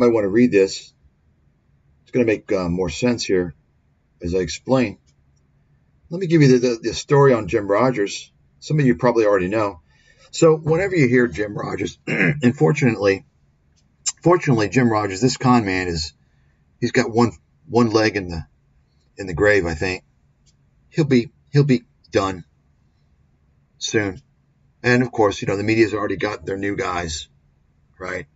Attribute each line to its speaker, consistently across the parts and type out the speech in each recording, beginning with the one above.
Speaker 1: might want to read this. It's going to make more sense here as I explain. Let me give you the story on Jim Rogers. Some of you probably already know. So whenever you hear Jim Rogers, and fortunately, Jim Rogers, this con man he's got one leg in the grave. I think he'll be done soon. And of course, the media's already got their new guys, right?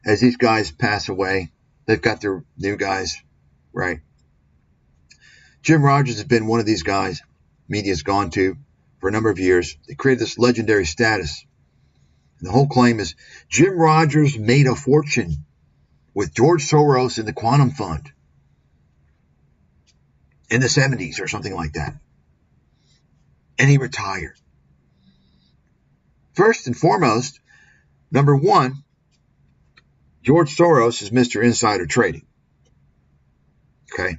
Speaker 1: As these guys pass away, they've got their new guys, right? Jim Rogers has been one of these guys media's gone to for a number of years. They created this legendary status. And the whole claim is Jim Rogers made a fortune with George Soros in the Quantum Fund in the 70s or something like that. And he retired. First and foremost, number one, George Soros is Mr. Insider Trading. Okay?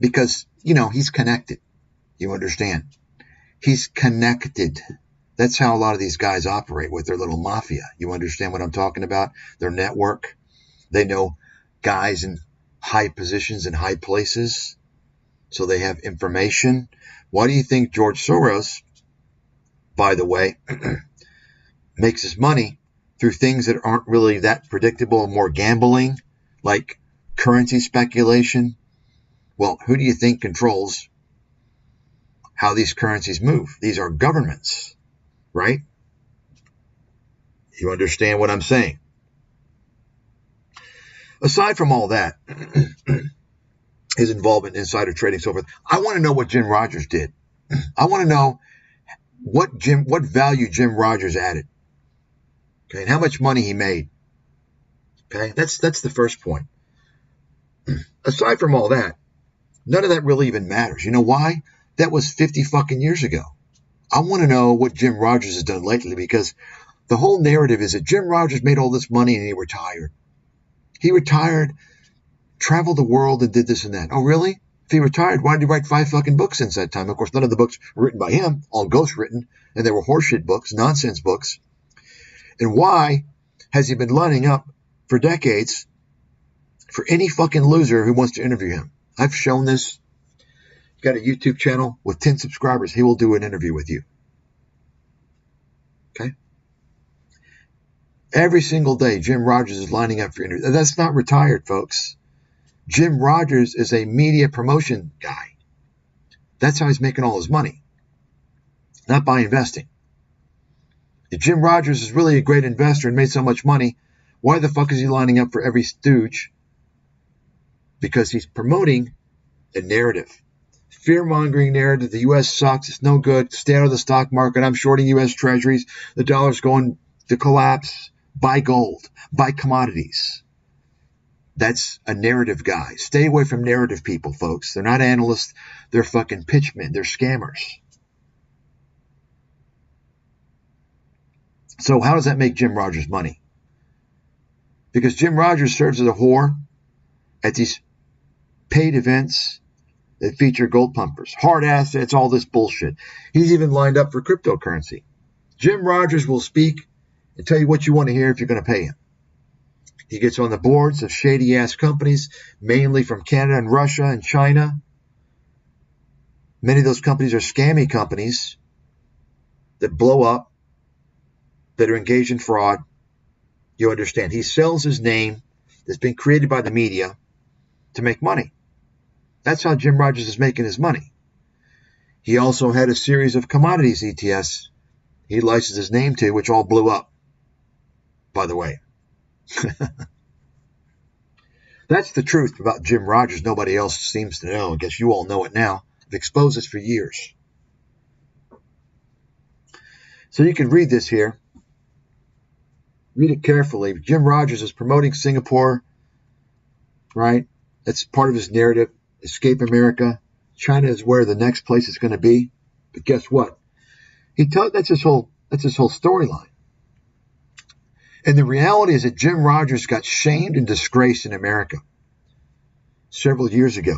Speaker 1: Because, he's connected. You understand? He's connected. That's how a lot of these guys operate with their little mafia. You understand what I'm talking about? Their network. They know guys in high positions in high places. So they have information. Why do you think George Soros, by the way, makes his money through things that aren't really that predictable, more gambling, like currency speculation? Well, who do you think controls how these currencies move? These are governments, right? You understand what I'm saying? Aside from all that, his involvement in insider trading, so forth, I want to know what Jim Rogers did. I want to know what value Jim Rogers added. Okay, and how much money he made. Okay, that's the first point. Aside from all that, none of that really even matters. You know why? That was 50 fucking years ago. I want to know what Jim Rogers has done lately, because the whole narrative is that Jim Rogers made all this money and he retired. He retired, traveled the world and did this and that. Oh, really? If he retired, why did he write 5 fucking books since that time? Of course, none of the books were written by him, all ghostwritten, and they were horseshit books, nonsense books. And why has he been lining up for decades for any fucking loser who wants to interview him? I've shown this. He's got a YouTube channel with 10 subscribers. He will do an interview with you. Okay? Every single day, Jim Rogers is lining up for interviews. That's not retired, folks. Jim Rogers is a media promotion guy. That's how he's making all his money. Not by investing. If Jim Rogers is really a great investor and made so much money, why the fuck is he lining up for every stooge? Because he's promoting a narrative. Fear-mongering narrative. The U.S. sucks. It's no good. Stay out of the stock market. I'm shorting U.S. treasuries. The dollar's going to collapse. Buy gold. Buy commodities. That's a narrative guy. Stay away from narrative people, folks. They're not analysts. They're fucking pitchmen. They're scammers. So how does that make Jim Rogers money? Because Jim Rogers serves as a whore at these paid events that feature gold pumpers, hard assets, all this bullshit. He's even lined up for cryptocurrency. Jim Rogers will speak and tell you what you want to hear if you're going to pay him. He gets on the boards of shady-ass companies, mainly from Canada and Russia and China. Many of those companies are scammy companies that blow up, that are engaged in fraud. You understand. He sells his name that's been created by the media to make money. That's how Jim Rogers is making his money. He also had a series of commodities ETFs he licensed his name to, which all blew up, by the way. That's the truth about Jim Rogers. Nobody else seems to know. I guess you all know it now. I've exposed this for years. So you can read this here. Read it carefully. Jim Rogers is promoting Singapore, right? That's part of his narrative. Escape America. China is where the next place is going to be. But guess what? That's his whole storyline. And the reality is that Jim Rogers got shamed and disgraced in America several years ago.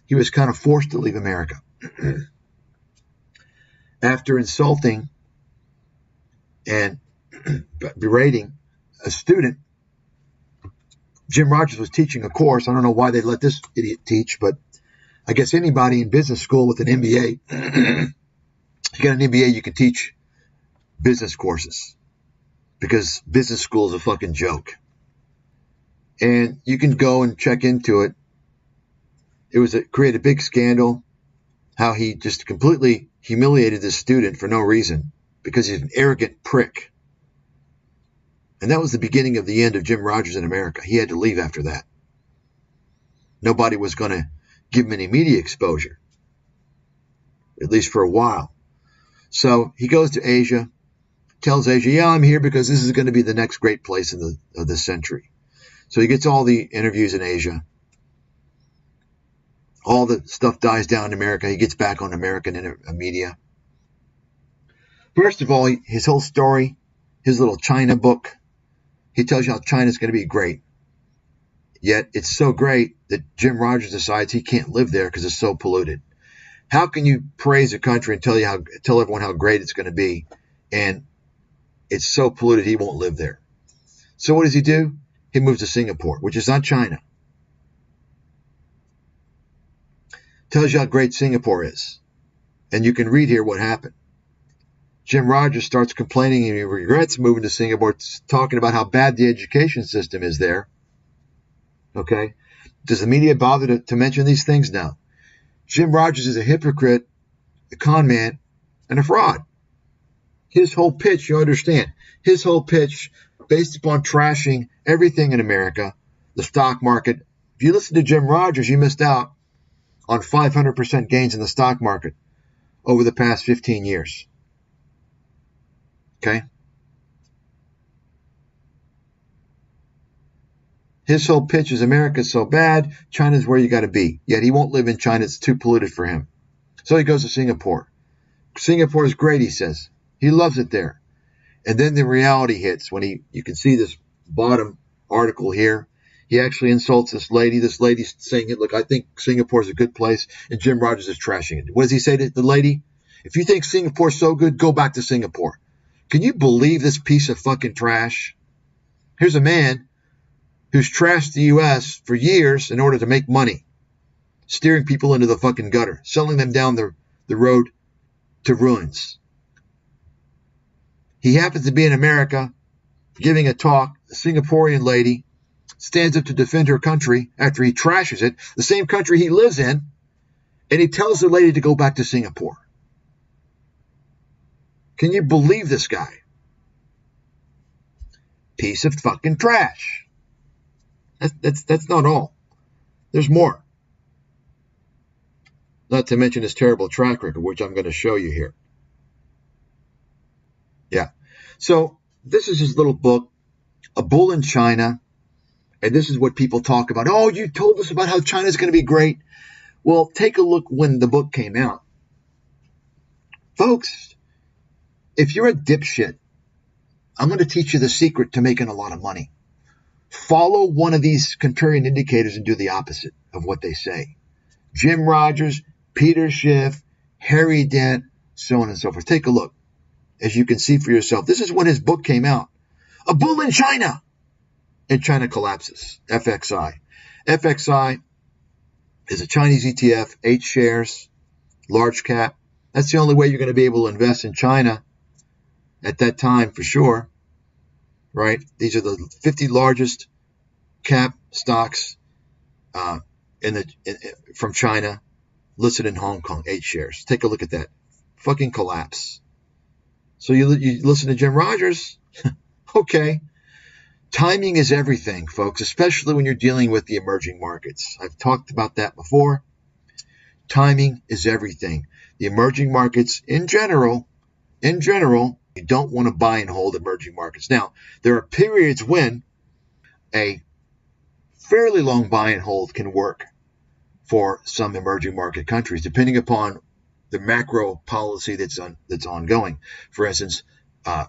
Speaker 1: He was kind of forced to leave America after insulting and berating a student. Jim Rogers was teaching a course. I don't know why they let this idiot teach, but I guess anybody in business school with an MBA, if you got an MBA, you can teach business courses because business school is a fucking joke. And you can go and check into it. It created a big scandal, how he just completely humiliated this student for no reason because he's an arrogant prick. And that was the beginning of the end of Jim Rogers in America. He had to leave after that. Nobody was going to give him any media exposure, at least for a while. So he goes to Asia, tells Asia, yeah, I'm here because this is going to be the next great place of the century. So he gets all the interviews in Asia. All the stuff dies down in America. He gets back on American media. First of all, his whole story, his little China book, he tells you how China's going to be great. Yet it's so great that Jim Rogers decides he can't live there because it's so polluted. How can you praise a country and tell everyone how great it's going to be, and it's so polluted he won't live there? So what does he do? He moves to Singapore, which is not China. Tells you how great Singapore is. And you can read here what happened. Jim Rogers starts complaining and he regrets moving to Singapore, talking about how bad the education system is there. Okay? Does the media bother to mention these things? No. Jim Rogers is a hypocrite, a con man, and a fraud. His whole pitch, you understand, his whole pitch based upon trashing everything in America, the stock market. If you listen to Jim Rogers, you missed out on 500% gains in the stock market over the past 15 years. Okay? His whole pitch is America's so bad, China's where you got to be. Yet he won't live in China. It's too polluted for him. So he goes to Singapore. Singapore is great, he says. He loves it there. And then the reality hits when you can see this bottom article here. He actually insults this lady. This lady's saying, look, I think Singapore is a good place. And Jim Rogers is trashing it. What does he say to the lady? If you think Singapore's so good, go back to Singapore. Can you believe this piece of fucking trash? Here's a man who's trashed the U.S. for years in order to make money, steering people into the fucking gutter, selling them down the road to ruins. He happens to be in America giving a talk. A Singaporean lady stands up to defend her country after he trashes it, the same country he lives in, and he tells the lady to go back to Singapore. Can you believe this guy? Piece of fucking trash. That's not all. There's more. Not to mention his terrible track record, which I'm going to show you here. Yeah. So this is his little book, A Bull in China. And this is what people talk about. Oh, you told us about how China's going to be great. Well, take a look when the book came out. Folks, if you're a dipshit, I'm going to teach you the secret to making a lot of money. Follow one of these contrarian indicators and do the opposite of what they say. Jim Rogers, Peter Schiff, Harry Dent, so on and so forth. Take a look. As you can see for yourself, this is when his book came out. A Bull in China. And China collapses. FXI. FXI is a Chinese ETF, 8 shares, large cap. That's the only way you're going to be able to invest in China at that time for sure. Right? These are the 50 largest cap stocks from China, listed in Hong Kong, 8 shares. Take a look at that. Fucking collapse. So you listen to Jim Rogers? Okay. Timing is everything, folks, especially when you're dealing with the emerging markets. I've talked about that before. Timing is everything. The emerging markets in general, you don't want to buy and hold emerging markets. Now, there are periods when a fairly long buy and hold can work for some emerging market countries, depending upon the macro policy that's ongoing. For instance,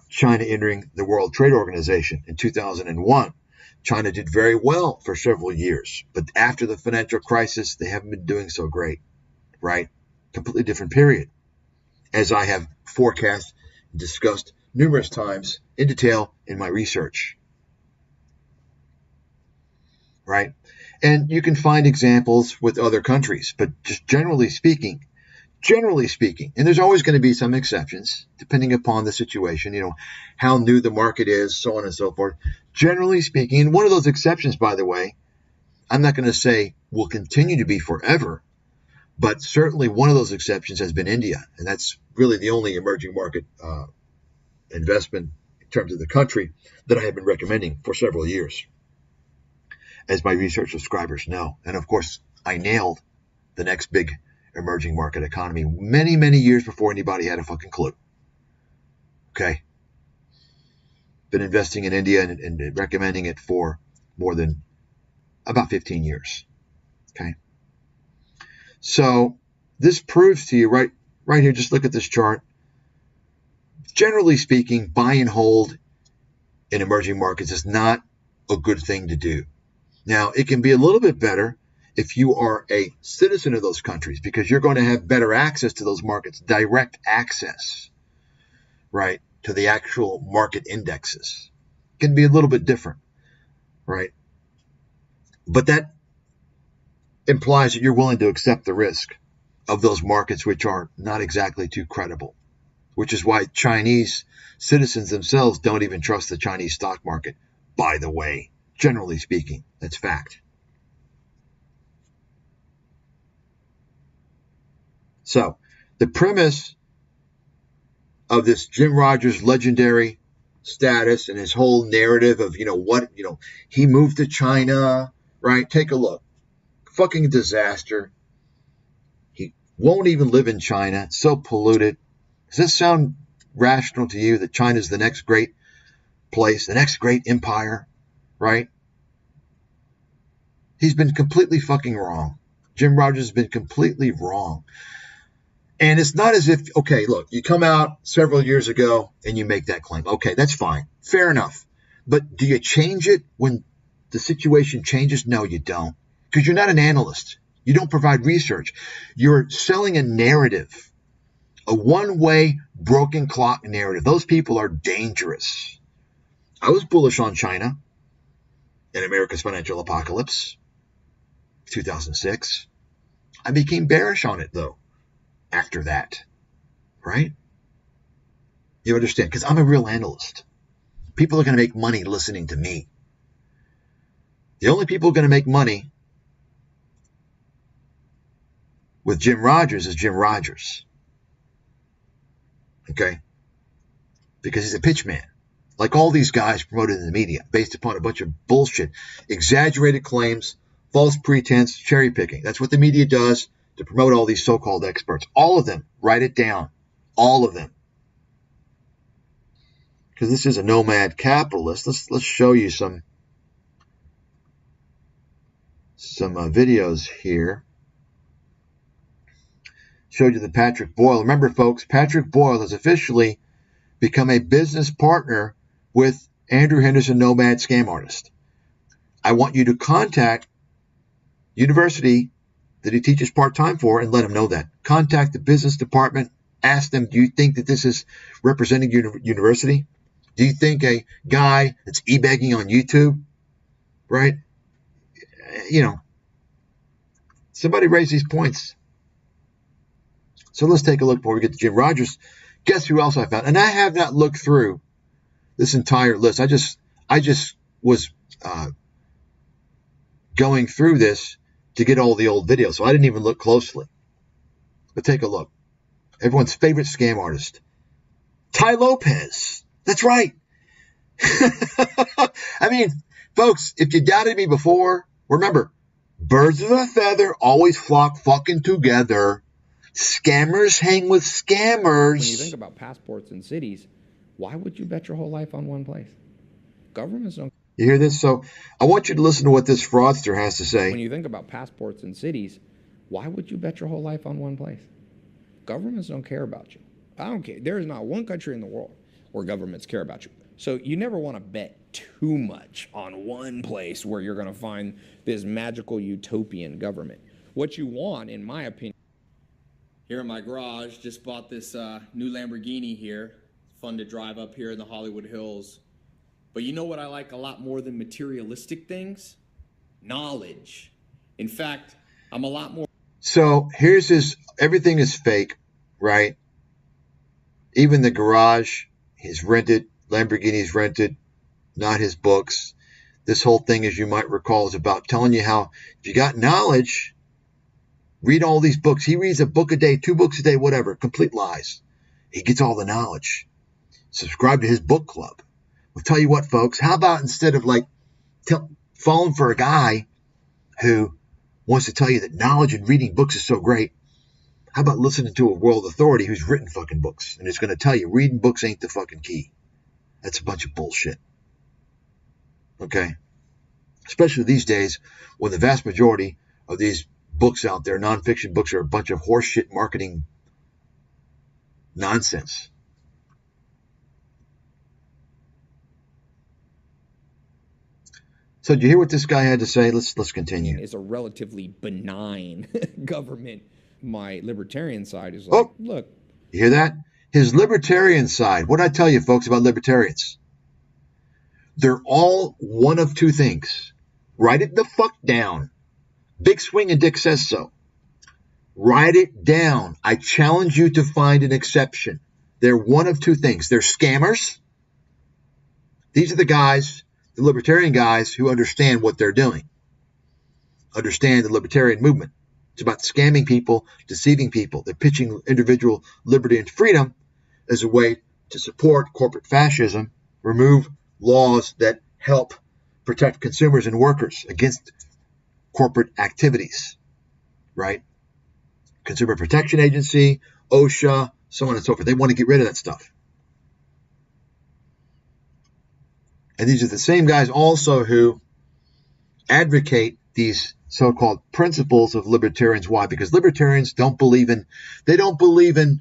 Speaker 1: China entering the World Trade Organization in 2001. China did very well for several years, but after the financial crisis, they haven't been doing so great, right? Completely different period, as I have forecast and discussed numerous times in detail in my research. right? And you can find examples with other countries, but just generally speaking, and there's always going to be some exceptions depending upon the situation, how new the market is, so on and so forth. Generally speaking, and one of those exceptions, by the way, I'm not going to say will continue to be forever, but certainly one of those exceptions has been India, and that's really the only emerging market investment in terms of the country that I have been recommending for several years, as my research subscribers know. And of course, I nailed the next big emerging market economy many, many years before anybody had a fucking clue. Okay? Been investing in India and recommending it for more than about 15 years. Okay? So this proves to you right here, just look at this chart. Generally speaking, buy and hold in emerging markets is not a good thing to do. Now, it can be a little bit better if you are a citizen of those countries, because you're going to have better access to those markets, direct access, right, to the actual market indexes. It can be a little bit different, right? But that implies that you're willing to accept the risk of those markets, which are not exactly too credible, which is why Chinese citizens themselves don't even trust the Chinese stock market, by the way, generally speaking. That's fact. So the premise of this Jim Rogers legendary status and his whole narrative of, he moved to China, right? Take a look. Fucking disaster. He won't even live in China. It's so polluted. Does this sound rational to you that China's the next great place, the next great empire, right? He's been completely fucking wrong. Jim Rogers has been completely wrong. And it's not as if, okay, look, you come out several years ago and you make that claim. Okay, that's fine. Fair enough. But do you change it when the situation changes? No, you don't. Because you're not an analyst. You don't provide research. You're selling a narrative, a one-way broken clock narrative. Those people are dangerous. I was bullish on China in America's financial apocalypse, 2006. I became bearish on it, though, after that, right? You understand? Because I'm a real analyst. People are going to make money listening to me. The only people going to make money with Jim Rogers is Jim Rogers. Okay? Because he's a pitch man. Like all these guys promoted in the media, based upon a bunch of bullshit, exaggerated claims, false pretense, cherry picking. That's what the media does to promote all these so-called experts. All of them. Write it down. All of them. Because this is a nomad capitalist. Let's show you some videos here. Showed you the Patrick Boyle. Remember, folks, Patrick Boyle has officially become a business partner with Andrew Henderson, Nomad scam artist. I want you to contact university that he teaches part-time for and let him know that. Contact the business department. Ask them, do you think that this is representing university? Do you think a guy that's e-begging on YouTube, right? Somebody raise these points. So let's take a look before we get to Jim Rogers. Guess who else I found? And I have not looked through this entire list. I just was going through this to get all the old videos, so I didn't even look closely. But take a look. Everyone's favorite scam artist, Ty Lopez. That's right. I mean, folks, if you doubted me before, remember, birds of a feather always flock fucking together. Scammers hang with scammers.
Speaker 2: When you think about passports in cities, why would you bet your whole life on one place? Governments don't.
Speaker 1: You hear this? So I want you to listen to what this fraudster has to say.
Speaker 2: When you think about passports in cities, why would you bet your whole life on one place? Governments don't care about you. I don't care. There is not one country in the world where governments care about you. So you never want to bet too much on one place where you're going to find this magical utopian government. What you want, in my opinion.
Speaker 3: Here in my garage, just bought this new Lamborghini here. It's fun to drive up here in the Hollywood Hills. But you know what I like a lot more than materialistic things? knowledge. In fact, I'm a lot more.
Speaker 1: So here's his, everything is fake, right? Even the garage is rented, Lamborghini's rented, not his books. This whole thing, as you might recall, is about telling you how if you got knowledge, read all these books. He reads a book a day, 2 books a day, whatever, complete lies. He gets all the knowledge. Subscribe to his book club. Well, tell you what, folks, how about instead of like falling for a guy who wants to tell you that knowledge and reading books is so great, how about listening to a world authority who's written fucking books and is going to tell you reading books ain't the fucking key. That's a bunch of bullshit. Okay? Especially these days when the vast majority of these books out there, nonfiction books, are a bunch of horseshit marketing nonsense. So did you hear what this guy had to say? Let's continue.
Speaker 2: It's a relatively benign government. My libertarian side is like, look.
Speaker 1: You hear that? His libertarian side. What did I tell you, folks, about libertarians? They're all one of 2 things. Write it the fuck down. Big Swing and Dick says so. Write it down. I challenge you to find an exception. They're one of 2 things. They're scammers. These are the guys, the libertarian guys, who understand what they're doing. Understand the libertarian movement. It's about scamming people, deceiving people. They're pitching individual liberty and freedom as a way to support corporate fascism, remove laws that help protect consumers and workers against corporate activities, right? Consumer Protection Agency, OSHA, so on and so forth. They want to get rid of that stuff. And these are the same guys also who advocate these so-called principles of libertarians. Why? Because libertarians don't believe in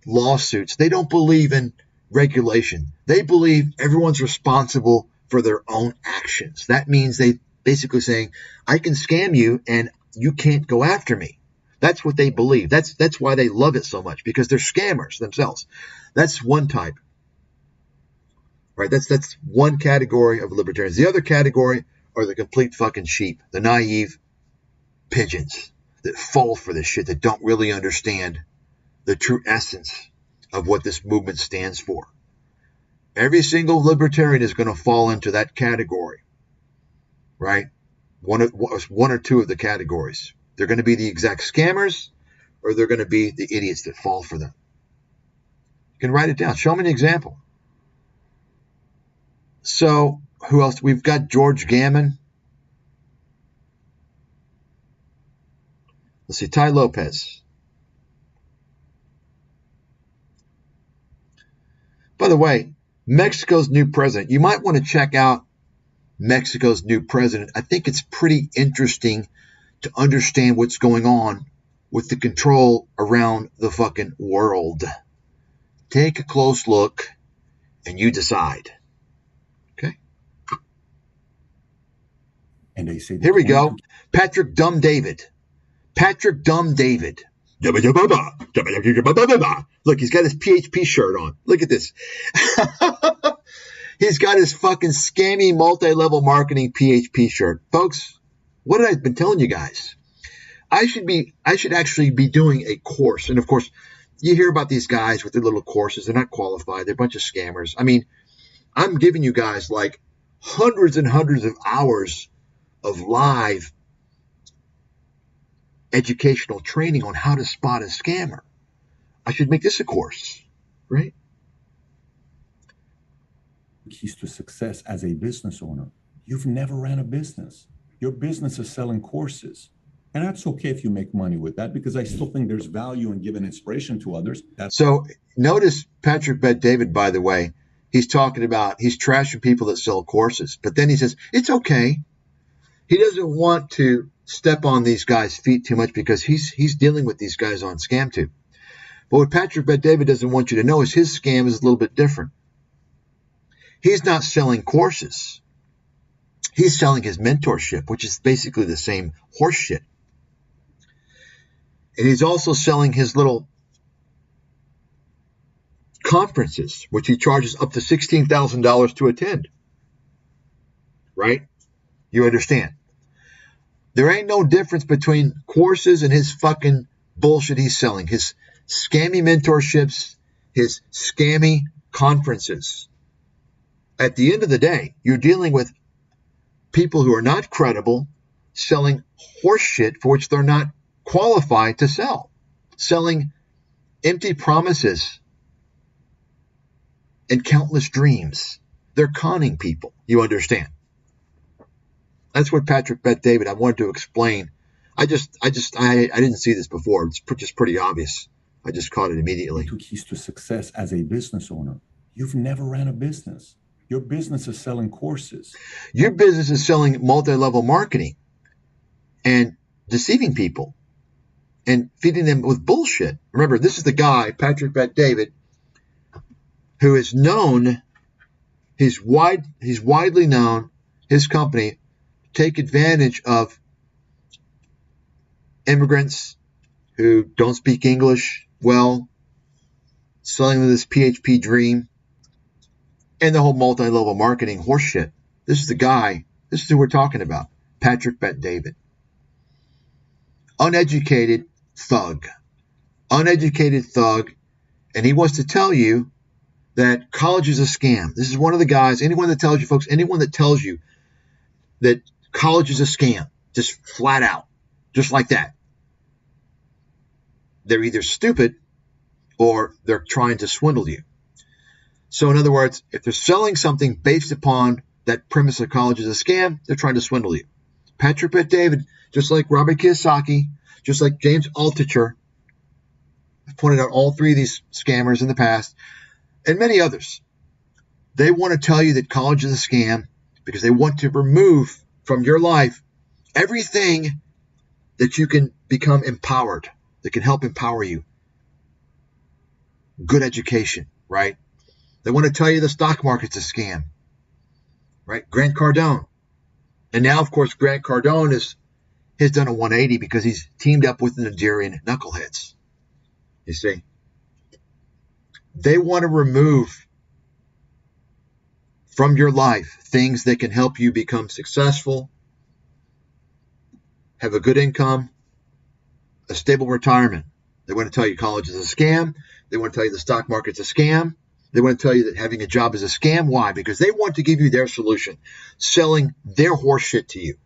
Speaker 1: lawsuits. They don't believe in regulation. They believe everyone's responsible for their own actions. That means they basically saying, I can scam you and you can't go after me. That's what they believe. That's why they love it so much, because they're scammers themselves. That's one type. Right? That's one category of libertarians. The other category are the complete fucking sheep, the naive pigeons that fall for this shit, that don't really understand the true essence of what this movement stands for. Every single libertarian is going to fall into that category, right? One or 2 of the categories. They're going to be the exact scammers, or they're going to be the idiots that fall for them. You can write it down. Show me an example. So, who else? We've got George Gammon. Let's see, Ty Lopez. By the way, Mexico's new president. You might want to check out Mexico's new president. I think it's pretty interesting to understand what's going on with the control around the fucking world. Take a close look and you decide. Okay?
Speaker 4: And they say
Speaker 1: here we go. Patrick Dumb David. Patrick Dumb David. Look, he's got his PHP shirt on. Look at this. He's got his fucking scammy multi-level marketing PHP shirt. Folks, what have I been telling you guys? I should actually be doing a course. And of course, you hear about these guys with their little courses. They're not qualified. They're a bunch of scammers. I mean, I'm giving you guys like hundreds and hundreds of hours of live educational training on how to spot a scammer. I should make this a course, right?
Speaker 4: Keys to success as a business owner. You've never ran a business. Your business is selling courses. And that's okay if you make money with that, because I still think there's value in giving inspiration to others.
Speaker 1: So notice Patrick Bet-David, by the way, he's talking about, he's trashing people that sell courses. But then he says, it's okay. He doesn't want to step on these guys' feet too much because he's dealing with these guys on ScamTube. But what Patrick Bet-David doesn't want you to know is his scam is a little bit different. He's not selling courses. He's selling his mentorship, which is basically the same horse shit. And he's also selling his little conferences, which he charges up to $16,000 to attend. Right? You understand? There ain't no difference between courses and his fucking bullshit he's selling, his scammy mentorships, his scammy conferences. At the end of the day, you're dealing with people who are not credible, selling horse shit for which they're not qualified to sell, selling empty promises and countless dreams. They're conning people, you understand. That's what Patrick Bet David, I wanted to explain. I didn't see this before. It's just pretty obvious. I just caught it immediately.
Speaker 4: Two keys to success as a business owner. You've never ran a business. Your business is selling courses.
Speaker 1: Your business is selling multi-level marketing and deceiving people and feeding them with bullshit. Remember, this is the guy, Patrick Bet David, who is known, he's widely known, his company, take advantage of immigrants who don't speak English well, selling them this PHP dream, and the whole multi-level marketing horseshit. This is the guy, this is who we're talking about, Patrick Bet David. Uneducated thug, and he wants to tell you that college is a scam. This is one of the guys, anyone that tells you, folks, anyone that tells you that college is a scam, just flat out, just like that, they're either stupid or they're trying to swindle you. So in other words, if they're selling something based upon that premise that college is a scam, they're trying to swindle you. Patrick Bet David, just like Robert Kiyosaki, just like James Altucher, I've pointed out all three of these scammers in the past, and many others. They want to tell you that college is a scam because they want to remove from your life everything that you can become empowered, that can help empower you. Good education, right? They want to tell you the stock market's a scam, right? Grant Cardone. And now, of course, Grant Cardone has done a 180 because he's teamed up with the Nigerian knuckleheads. You see? They want to remove from your life things that can help you become successful, have a good income, a stable retirement. They want to tell you college is a scam. They want to tell you the stock market's a scam. They want to tell you that having a job is a scam. Why? Because they want to give you their solution, selling their horse shit to you.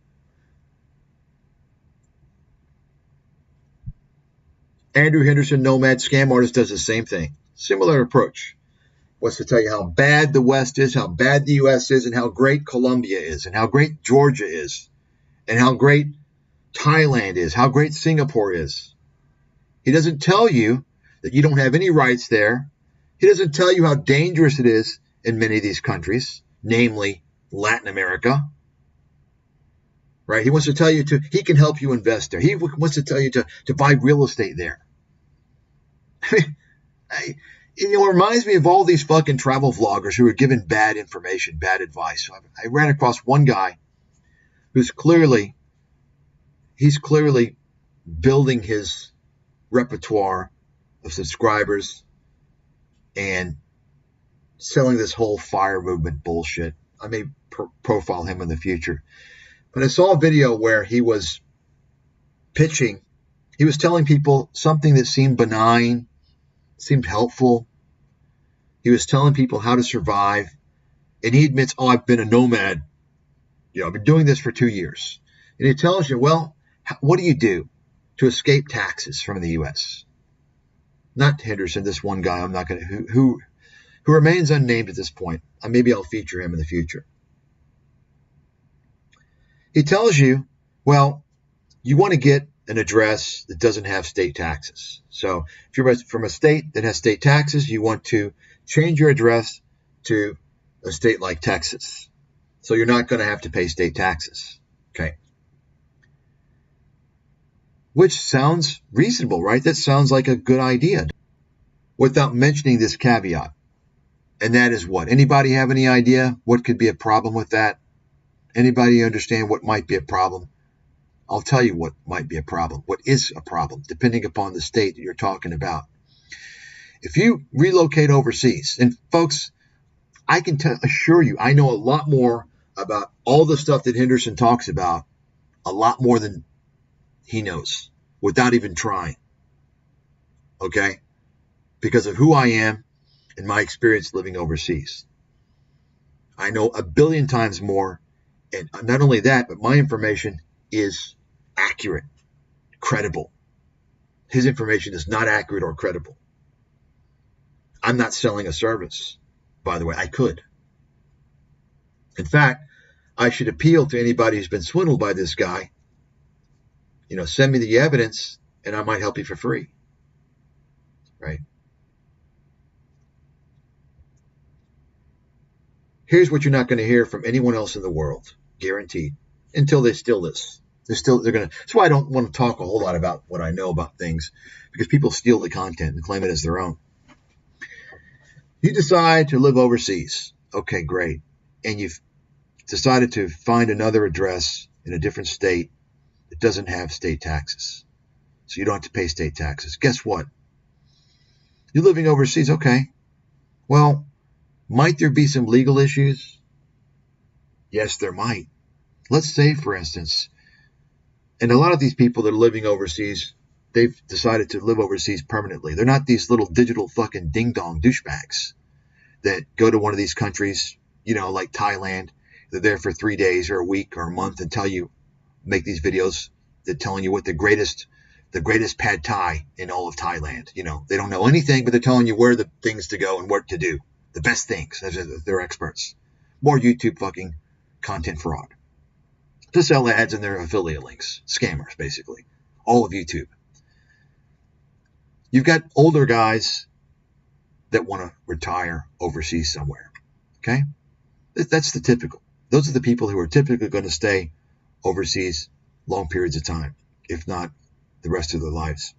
Speaker 1: Andrew Henderson, Nomad, scam artist, does the same thing. Similar approach. Wants to tell you how bad the West is, how bad the U.S. is, and how great Colombia is, and how great Georgia is, and how great Thailand is, how great Singapore is. He doesn't tell you that you don't have any rights there. He doesn't tell you how dangerous it is in many of these countries, namely Latin America. Right? He wants to tell you he can help you invest there. He wants to tell you to buy real estate there. It reminds me of all these fucking travel vloggers who are given bad information, bad advice. So I ran across one guy who's clearly building his repertoire of subscribers and selling this whole fire movement bullshit. I may profile him in the future. But I saw a video where he was pitching. He was telling people something that seemed benign, seemed helpful. He was telling people how to survive. And he admits, I've been a nomad. I've been doing this for 2 years. And he tells you, well, what do you do to escape taxes from the U.S.? Not Henderson, this one guy I'm not going to, who remains unnamed at this point. Maybe I'll feature him in the future. He tells you, well, you want to get an address that doesn't have state taxes. So if you're from a state that has state taxes, you want to change your address to a state like Texas. So you're not going to have to pay state taxes. Okay. Which sounds reasonable, right? That sounds like a good idea without mentioning this caveat. And that is what? Anybody have any idea what could be a problem with that? Anybody understand what might be a problem? I'll tell you what might be a problem, what is a problem, depending upon the state that you're talking about. If you relocate overseas, and folks, I can assure you, I know a lot more about all the stuff that Henderson talks about a lot more than he knows without even trying. Okay? Because of who I am and my experience living overseas. I know a billion times more. And not only that, but my information is accurate, credible. His information is not accurate or credible. I'm not selling a service, by the way. I could. In fact, I should appeal to anybody who's been swindled by this guy. Send me the evidence and I might help you for free. Right? Here's what you're not going to hear from anyone else in the world, guaranteed, until they steal this. That's why I don't want to talk a whole lot about what I know about things, because people steal the content and claim it as their own. You decide to live overseas. Okay, great. And you've decided to find another address in a different state that doesn't have state taxes. So you don't have to pay state taxes. Guess what? You're living overseas. Okay. Well, might there be some legal issues? Yes, there might. Let's say, for instance, and a lot of these people that are living overseas, they've decided to live overseas permanently. They're not these little digital fucking ding-dong douchebags that go to one of these countries, like Thailand. They're there for 3 days or a week or a month and make these videos that telling you what the greatest pad Thai in all of Thailand. They don't know anything, but they're telling you where the things to go and what to do. The best things. They're experts. More YouTube fucking content fraud. To sell ads and their affiliate links. Scammers, basically. All of YouTube. You've got older guys that want to retire overseas somewhere. Okay? That's the typical. Those are the people who are typically going to stay overseas long periods of time, if not the rest of their lives.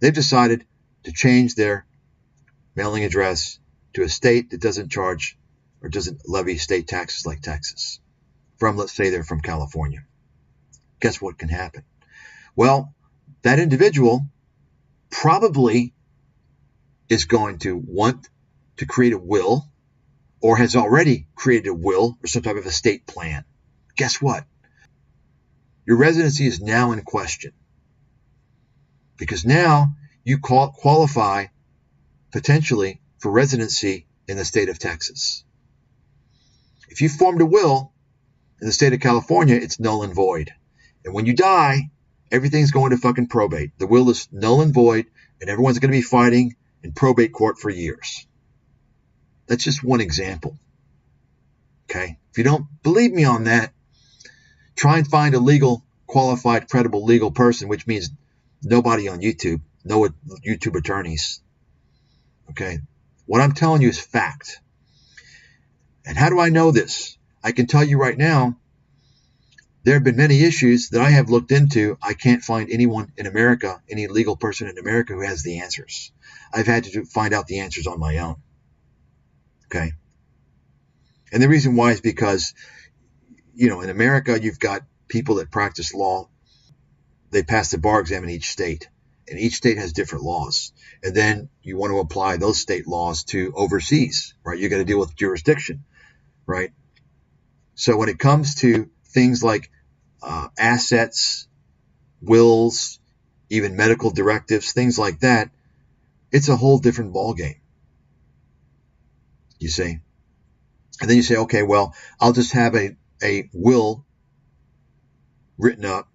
Speaker 1: They've decided to change their mailing address to a state that doesn't charge or doesn't levy state taxes like Texas. Let's say they're from California. Guess what can happen? Well, that individual probably is going to want to create a will, or has already created a will or some type of estate plan. Guess what? Your residency is now in question, because now you qualify potentially for residency in the state of Texas. If you formed a will in the state of California, it's null and void. And when you die, everything's going to fucking probate. The will is null and void, and everyone's going to be fighting in probate court for years. That's just one example. Okay? If you don't believe me on that, try and find a legal, qualified, credible legal person, which means nobody on YouTube, no YouTube attorneys. Okay? What I'm telling you is fact. And how do I know this? I can tell you right now, there have been many issues that I have looked into. I can't find anyone in America, any legal person in America who has the answers. I've had to find out the answers on my own. Okay? And the reason why is because, in America, you've got people that practice law. They pass the bar exam in each state. And each state has different laws. And then you want to apply those state laws to overseas, right? You're going to deal with jurisdiction, right? So when it comes to things like assets, wills, even medical directives, things like that, it's a whole different ballgame. You see? And then you say, okay, well, I'll just have a will written up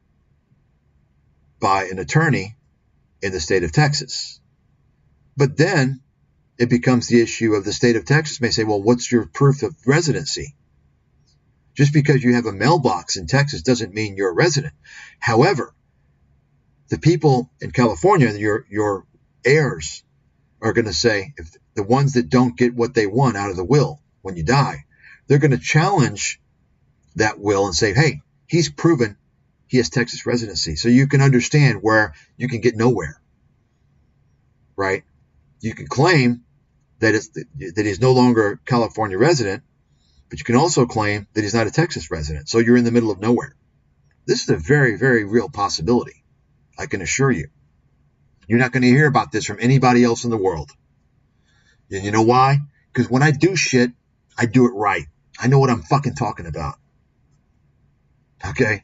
Speaker 1: by an attorney in the state of Texas. But then it becomes the issue of the state of Texas may say, well, what's your proof of residency? Just because you have a mailbox in Texas doesn't mean you're a resident. However, the people in California, your heirs, are going to say, if the ones that don't get what they want out of the will when you die, they're going to challenge that will and say, hey, he's proven he has Texas residency. So you can understand where you can get nowhere, right? You can claim that he's no longer a California resident, but you can also claim that he's not a Texas resident. So you're in the middle of nowhere. This is a very, very real possibility. I can assure you. You're not going to hear about this from anybody else in the world. And you know why? Because when I do shit, I do it right. I know what I'm fucking talking about. Okay?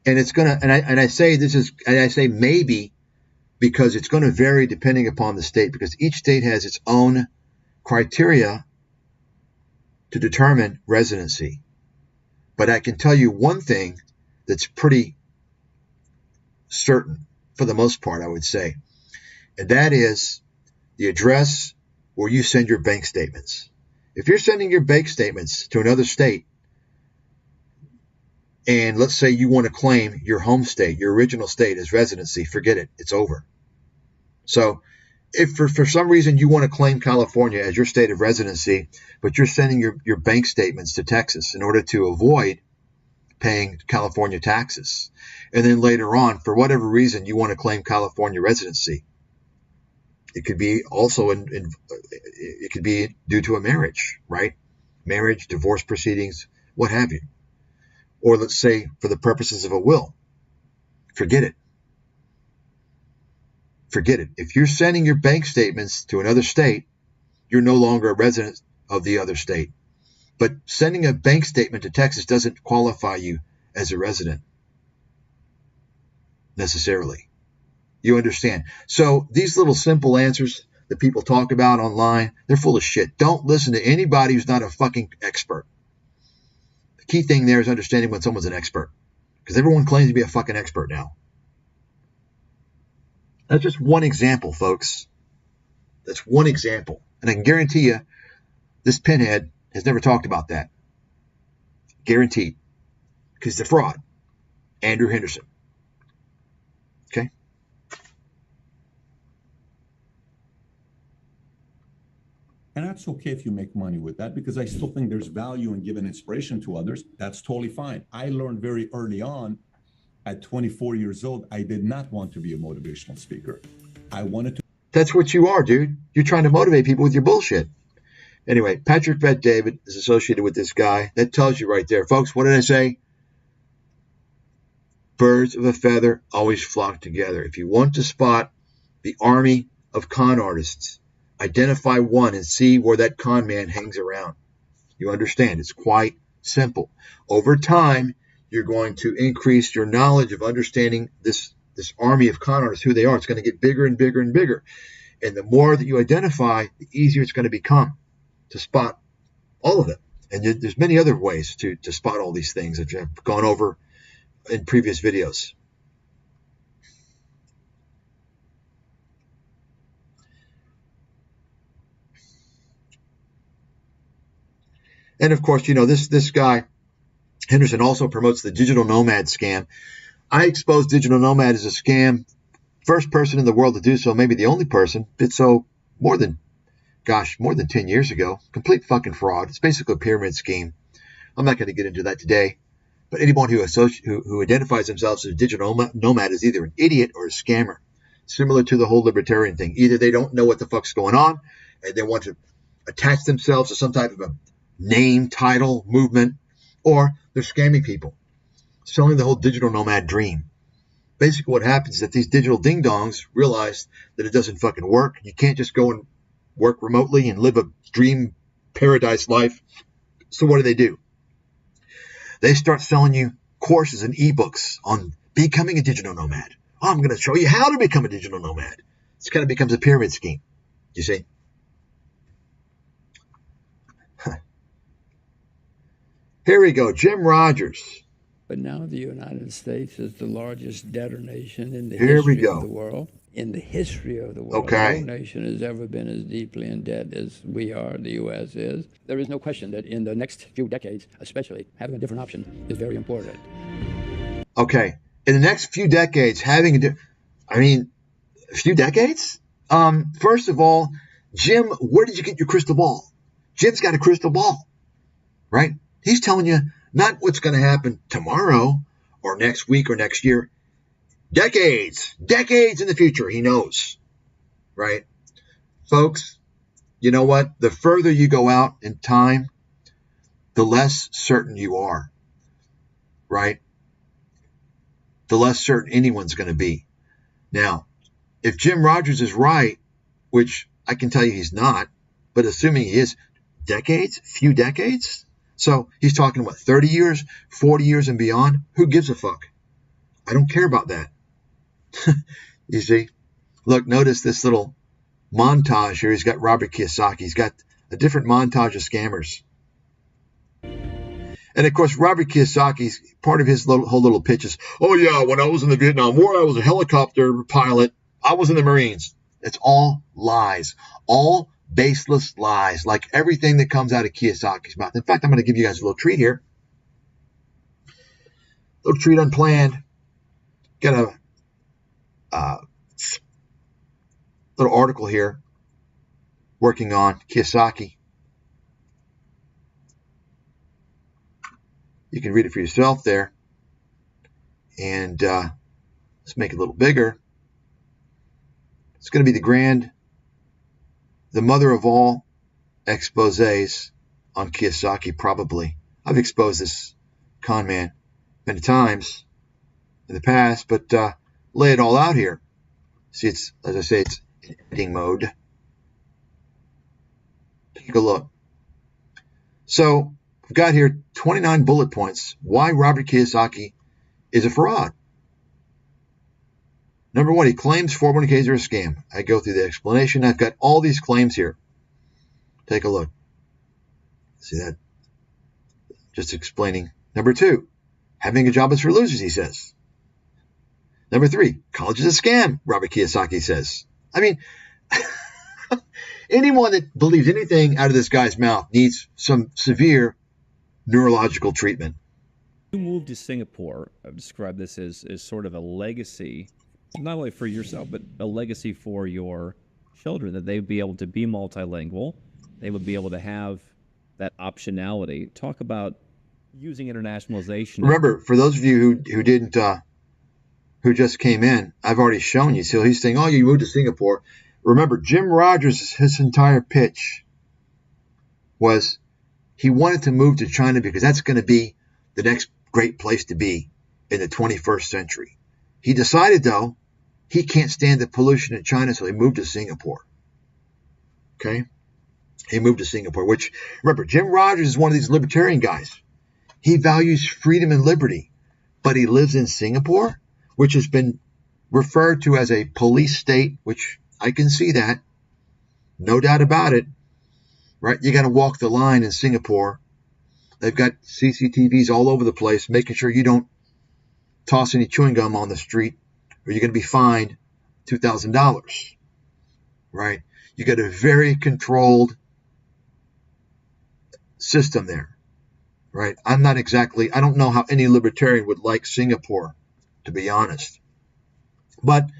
Speaker 1: And it's gonna, and I say this is, and I say maybe because it's going to vary depending upon the state, because each state has its own criteria to determine residency. But I can tell you one thing that's pretty certain, for the most part, I would say, and that is the address where you send your bank statements. If you're sending your bank statements to another state, and let's say you want to claim your home state, your original state as residency, forget it. It's over. So if for some reason you want to claim California as your state of residency, but you're sending your bank statements to Texas in order to avoid paying California taxes, and then later on, for whatever reason, you want to claim California residency, it could be also it could be due to a marriage, right? Marriage, divorce proceedings, what have you. Or let's say for the purposes of a will. Forget it. Forget it. If you're sending your bank statements to another state, you're no longer a resident of the other state. But sending a bank statement to Texas doesn't qualify you as a resident necessarily. You understand? So these little simple answers that people talk about online, they're full of shit. Don't listen to anybody who's not a fucking expert. The key thing there is understanding when someone's an expert, because everyone claims to be a fucking expert now. That's just one example, folks. That's one example. And I can guarantee you, this pinhead has never talked about that. Guaranteed. Because it's a fraud. Andrew Henderson. Okay?
Speaker 4: And that's okay if you make money with that, because I still think there's value in giving inspiration to others. That's totally fine. I learned very early on, at 24 years old, I did not want to be a motivational speaker. I wanted to.
Speaker 1: That's what you are, dude. You're trying to motivate people with your bullshit. Anyway, Patrick Bet David is associated with this guy. That tells you right there. Folks, what did I say? Birds of a feather always flock together. If you want to spot the army of con artists, identify one and see where that con man hangs around. You understand? It's quite simple. Over time, you're going to increase your knowledge of understanding this army of con artists, who they are. It's going to get bigger and bigger and bigger. And the more that you identify, the easier it's going to become to spot all of them. And there's many other ways to spot all these things that I've gone over in previous videos. And of course, you know, this guy, Henderson, also promotes the digital nomad scam. I exposed digital nomad as a scam. First person in the world to do so, maybe the only person. Did so more than 10 years ago. Complete fucking fraud. It's basically a pyramid scheme. I'm not going to get into that today. But anyone who identifies themselves as a digital nomad is either an idiot or a scammer. Similar to the whole libertarian thing. Either they don't know what the fuck's going on and they want to attach themselves to some type of a name, title, movement, or they're scamming people, selling the whole digital nomad dream. Basically what happens is that these digital ding-dongs realize that it doesn't fucking work. You can't just go and work remotely and live a dream paradise life. So what do? They start selling you courses and ebooks on becoming a digital nomad. Oh, I'm going to show you how to become a digital nomad. This kind of becomes a pyramid scheme. You see? Here we go. Jim Rogers.
Speaker 5: But now the United States is the largest debtor nation in the
Speaker 1: Here we
Speaker 5: history
Speaker 1: go.
Speaker 5: of the world. In the history of the world,
Speaker 1: Okay.
Speaker 5: no nation has ever been as deeply in debt as we are, the U.S. is. There is no question that in the next few decades, especially, having a different option is very important.
Speaker 1: Okay. In the next few decades, a few decades? First of all, Jim, where did you get your crystal ball? Jim's got a crystal ball, right? He's telling you not what's going to happen tomorrow or next week or next year. Decades in the future, he knows, right? Folks, you know what? The further you go out in time, the less certain you are, right? The less certain anyone's going to be. Now, if Jim Rogers is right, which I can tell you he's not, but assuming he is, few decades? So he's talking, 30 years, 40 years and beyond? Who gives a fuck? I don't care about that. You see? Look, notice this little montage here. He's got Robert Kiyosaki. He's got a different montage of scammers. And of course, Robert Kiyosaki's part of his whole little pitch is, oh yeah, when I was in the Vietnam War, I was a helicopter pilot. I was in the Marines. It's all lies, all baseless lies, like everything that comes out of Kiyosaki's mouth. In fact, I'm going to give you guys a little treat here. Little treat unplanned. Got a little article here working on Kiyosaki. You can read it for yourself there. And let's make it a little bigger. It's going to be the mother of all exposés on Kiyosaki, probably. I've exposed this con man many times in the past, but lay it all out here. See, it's, as I say, it's in editing mode. Take a look. So we've got here 29 bullet points. Why Robert Kiyosaki is a fraud. Number one, he claims 401ks are a scam. I go through the explanation. I've got all these claims here. Take a look. See that? Just explaining. Number two, having a job is for losers, he says. Number three, college is a scam, Robert Kiyosaki says. I mean, anyone that believes anything out of this guy's mouth needs some severe neurological treatment.
Speaker 6: You moved to Singapore. I've described this as sort of a legacy, not only for yourself, but a legacy for your children, that they'd be able to be multilingual. They would be able to have that optionality. Talk about using internationalization.
Speaker 1: Remember, for those of you who didn't, who just came in, I've already shown you. So he's saying, oh, you moved to Singapore. Remember, Jim Rogers, his entire pitch was he wanted to move to China because that's going to be the next great place to be in the 21st century. He decided, though, he can't stand the pollution in China, so he moved to Singapore. Okay? He moved to Singapore, which, remember, Jim Rogers is one of these libertarian guys. He values freedom and liberty, but he lives in Singapore, which has been referred to as a police state, which I can see that. No doubt about it. Right? You got to walk the line in Singapore. They've got CCTVs all over the place, making sure you don't toss any chewing gum on the street, or you're going to be fined $2,000. Right? You got a very controlled system there. Right? I don't know how any libertarian would like Singapore, to be honest. But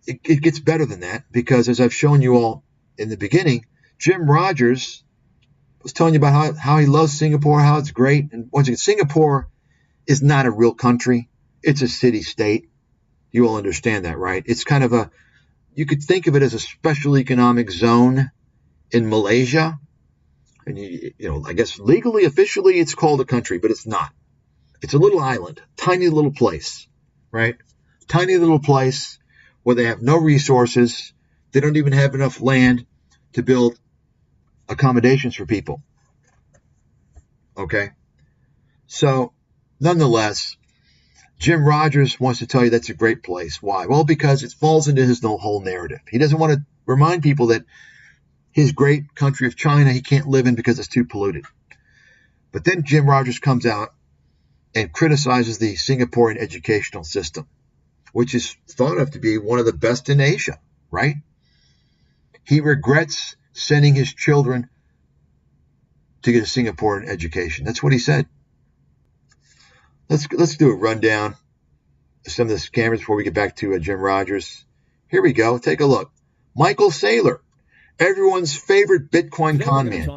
Speaker 1: it gets better than that, because as I've shown you all in the beginning, Jim Rogers was telling you about how he loves Singapore, how it's great. And once again, Singapore is not a real country. It's a city-state. You all understand that, right? It's kind of you could think of it as a special economic zone in Malaysia. And, I guess legally, officially, it's called a country, but it's not. It's a little island, tiny little place, right? Tiny little place where they have no resources. They don't even have enough land to build accommodations for people. Okay? So, nonetheless, Jim Rogers wants to tell you that's a great place. Why? Well, because it falls into his whole narrative. He doesn't want to remind people that his great country of China he can't live in because it's too polluted. But then Jim Rogers comes out and criticizes the Singaporean educational system, which is thought of to be one of the best in Asia, right? He regrets sending his children to get a Singaporean education. That's what he said. Let's do a rundown of some of the scammers before we get back to Jim Rogers. Here we go. Take a look. Michael Saylor, everyone's favorite Bitcoin con man.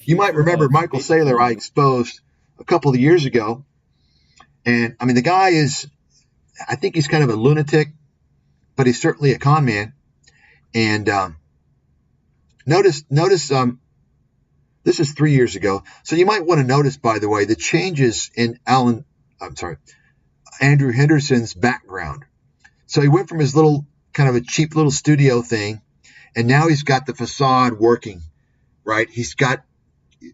Speaker 1: You might remember Michael Saylor I exposed a couple of years ago. And, I mean, the guy I think he's kind of a lunatic, but he's certainly a con man. And notice this is 3 years ago. So you might want to notice, by the way, the changes in Andrew Henderson's background. So he went from his little kind of a cheap little studio thing, and now he's got the facade working, right? He's got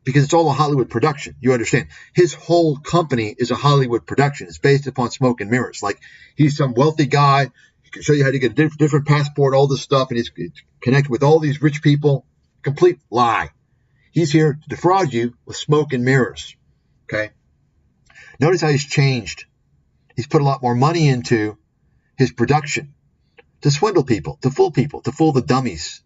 Speaker 1: because it's all a Hollywood production. You understand? His whole company is a Hollywood production. It's based upon smoke and mirrors. Like, he's some wealthy guy. He can show you how to get a different passport, all this stuff, and he's connected with all these rich people. Complete lie. He's here to defraud you with smoke and mirrors. Okay? Notice how he's changed. He's put a lot more money into his production to swindle people, to fool the dummies.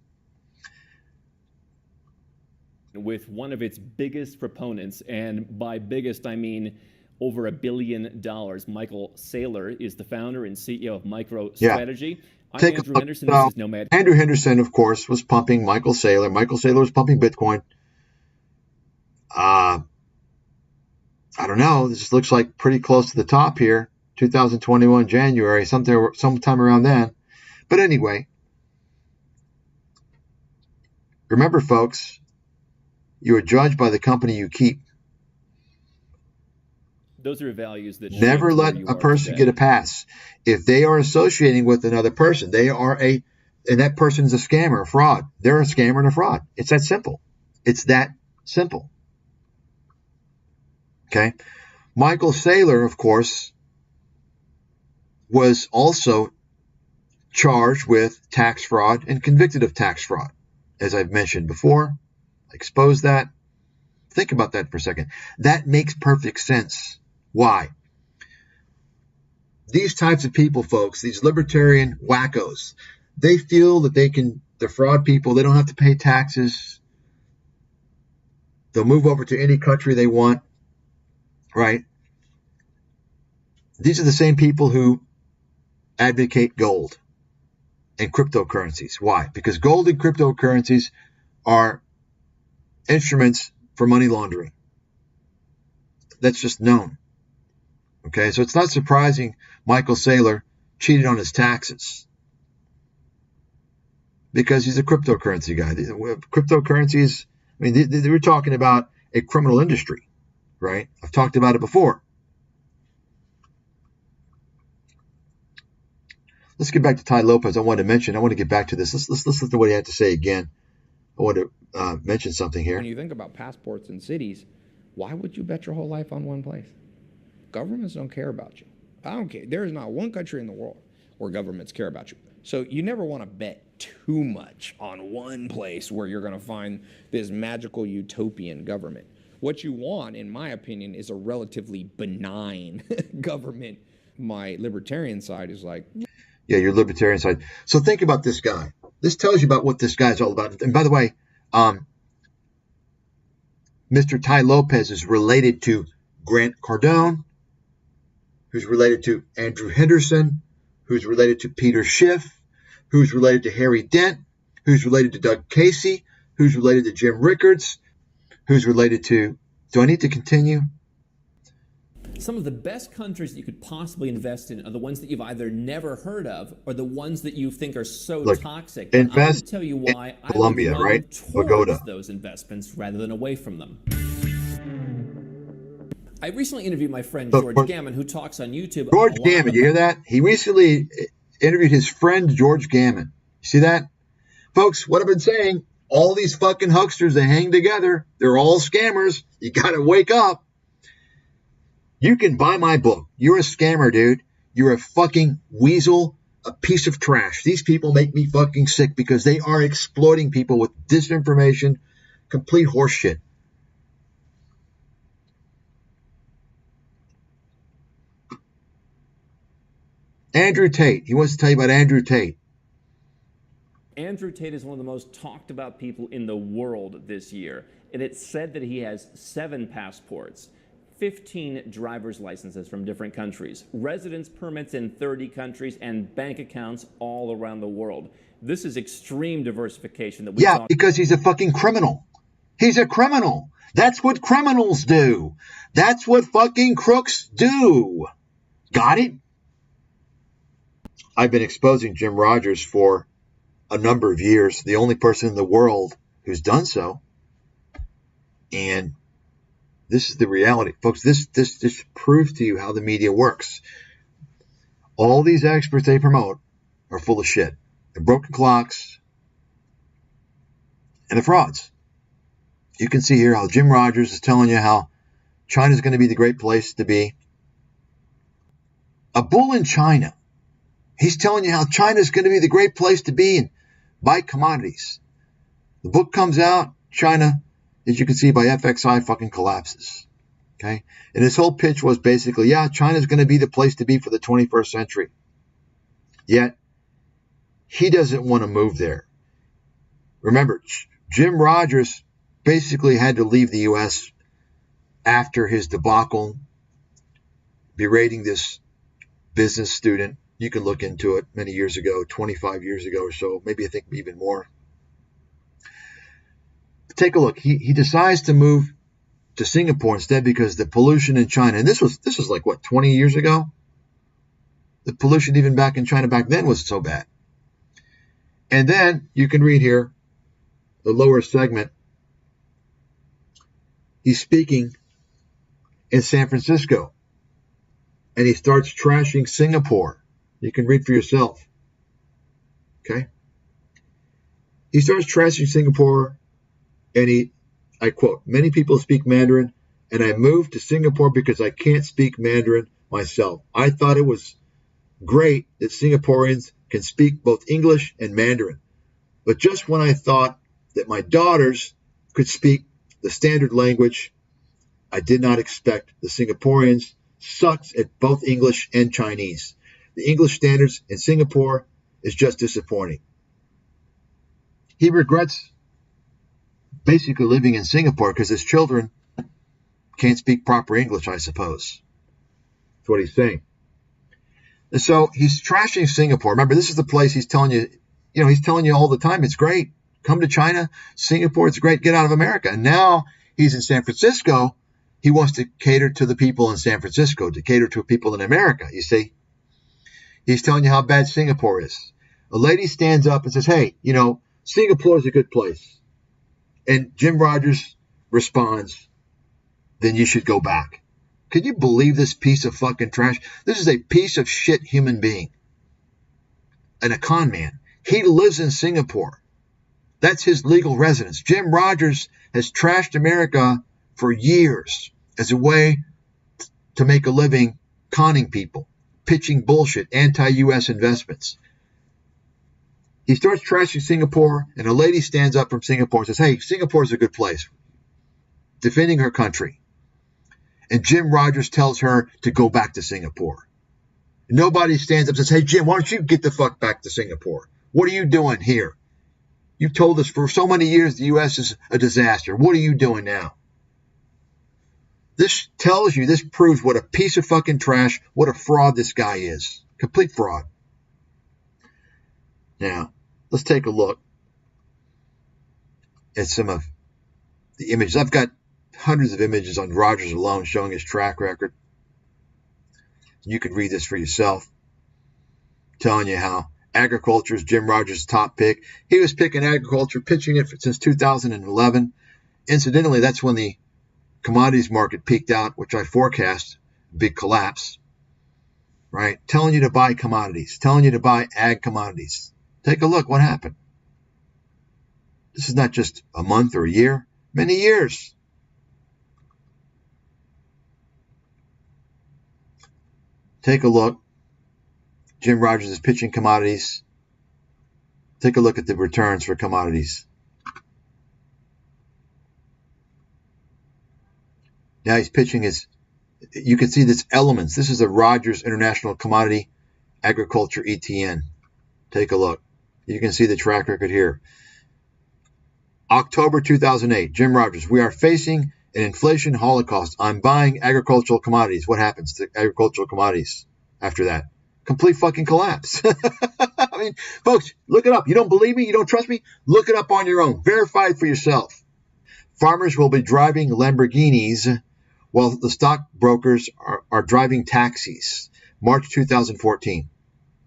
Speaker 7: With one of its biggest proponents, and by biggest I mean over $1 billion. Michael Saylor is the founder and CEO of MicroStrategy. I'm Andrew Henderson. This is Nomad.
Speaker 1: Andrew Henderson, of course, was pumping Michael Saylor. Michael Saylor was pumping Bitcoin. I don't know. This looks like pretty close to the top here. 2021 January, sometime around then. But anyway, remember, folks, you are judged by the company you keep.
Speaker 7: Those are values that
Speaker 1: never let a person get a pass. If they are associating with another person, and that person's a scammer, a fraud. They're a scammer and a fraud. It's that simple. It's that simple. Okay. Michael Saylor, of course, was also charged with tax fraud and convicted of tax fraud. As I've mentioned before, I exposed that. Think about that for a second. That makes perfect sense. Why? These types of people, folks, these libertarian wackos, they feel that they can defraud people. They don't have to pay taxes. They'll move over to any country they want, right? These are the same people who advocate gold and cryptocurrencies. Why? Because gold and cryptocurrencies are instruments for money laundering. That's just known. Okay, so it's not surprising Michael Saylor cheated on his taxes because he's a cryptocurrency guy. Cryptocurrencies, I mean, they were talking about a criminal industry, right? I've talked about it before. Let's get back to Tai Lopez. I want to get back to this. Let's listen to what he had to say again. I want to mention something here.
Speaker 2: When you think about passports in cities, why would you bet your whole life on one place? Governments don't care about you. I don't care. There is not one country in the world where governments care about you. So you never want to bet too much on one place where you're going to find this magical utopian government. What you want, in my opinion, is a relatively benign government. My libertarian side is like...
Speaker 1: Yeah, your libertarian side. So think about this guy. This tells you about what this guy's all about. And by the way, Mr. Tai Lopez is related to Grant Cardone, who's related to Andrew Henderson, who's related to Peter Schiff, who's related to Harry Dent, who's related to Doug Casey, who's related to Jim Rickards, who's related to... Do I need to continue?
Speaker 7: Some of the best countries that you could possibly invest in are the ones that you've either never heard of or the ones that you think are so toxic. I'm going to tell you why I
Speaker 1: Colombia,
Speaker 7: would
Speaker 1: right?
Speaker 7: towards those investments rather than away from them. I recently interviewed my friend George Gammon, who talks on YouTube.
Speaker 1: George Gammon, you hear that? He recently interviewed his friend George Gammon. You see that? Folks, what I've been saying, all these fucking hucksters that hang together, they're all scammers. You got to wake up. You can buy my book. You're a scammer, dude. You're a fucking weasel, a piece of trash. These people make me fucking sick because they are exploiting people with disinformation, complete horseshit. Andrew Tate. He wants to tell you about Andrew Tate.
Speaker 7: Andrew Tate is one of the most talked about people in the world this year. And it's said that he has 7 passports, 15 driver's licenses from different countries, residence permits in 30 countries, and bank accounts all around the world. This is extreme diversification that we talk about.
Speaker 1: Because he's a fucking criminal. He's a criminal. That's what criminals do. That's what fucking crooks do. Got it? I've been exposing Jim Rogers for a number of years, the only person in the world who's done so. And this is the reality. Folks, this proves to you how the media works. All these experts they promote are full of shit. They're broken clocks and they're frauds. You can see here how Jim Rogers is telling you how China is going to be the great place to be. A bull in China. He's telling you how China is going to be the great place to be and buy commodities. The book comes out, China, as you can see by FXI, fucking collapses. Okay? And his whole pitch was basically, yeah, China's going to be the place to be for the 21st century. Yet, he doesn't want to move there. Remember, Jim Rogers basically had to leave the U.S. after his debacle, berating this business student. You can look into it many years ago, 25 years ago or so, maybe I think even more. Take a look. He decides to move to Singapore instead because the pollution in China, and this was like, what, 20 years ago? The pollution even back in China back then was so bad. And then you can read here, the lower segment, he's speaking in San Francisco, and he starts trashing Singapore. You can read for yourself. Okay? He starts trashing Singapore, and I quote, "Many people speak Mandarin, and I moved to Singapore because I can't speak Mandarin myself. I thought it was great that Singaporeans can speak both English and Mandarin. But just when I thought that my daughters could speak the standard language, I did not expect the Singaporeans sucks at both English and Chinese. The English standards in Singapore is just disappointing." He regrets basically living in Singapore because his children can't speak proper English, I suppose. That's what he's saying. And so he's trashing Singapore. Remember, this is the place he's telling you, he's telling you all the time, it's great. Come to China, Singapore, it's great. Get out of America. And now he's in San Francisco. He wants to cater to the people in San Francisco, to cater to people in America, you see. He's telling you how bad Singapore is. A lady stands up and says, hey, Singapore is a good place. And Jim Rogers responds, then you should go back. Can you believe this piece of fucking trash? This is a piece of shit human being. And a con man. He lives in Singapore. That's his legal residence. Jim Rogers has trashed America for years as a way to make a living conning people, pitching bullshit, anti-U.S. investments. He starts trashing Singapore, and a lady stands up from Singapore and says, hey, Singapore is a good place, defending her country. And Jim Rogers tells her to go back to Singapore. Nobody stands up and says, hey, Jim, why don't you get the fuck back to Singapore? What are you doing here? You've told us for so many years the U.S. is a disaster. What are you doing now? This proves what a piece of fucking trash, what a fraud this guy is. Complete fraud. Now, let's take a look at some of the images. I've got hundreds of images on Rogers alone showing his track record. You can read this for yourself, telling you how agriculture is Jim Rogers' top pick. He was picking agriculture, pitching it since 2011. Incidentally, that's when the commodities market peaked out, which I forecast, big collapse, right? Telling you to buy commodities, telling you to buy ag commodities. Take a look what happened. This is not just a month or a year, many years. Take a look. Jim Rogers is pitching commodities. Take a look at the returns for commodities. Now he's pitching you can see this elements. This is a Rogers International Commodity Agriculture ETN. Take a look. You can see the track record here. October 2008, Jim Rogers, we are facing an inflation holocaust. I'm buying agricultural commodities. What happens to agricultural commodities after that? Complete fucking collapse. I mean, folks, look it up. You don't believe me? You don't trust me? Look it up on your own. Verify it for yourself. Farmers will be driving Lamborghinis while the stockbrokers are driving taxis. March 2014.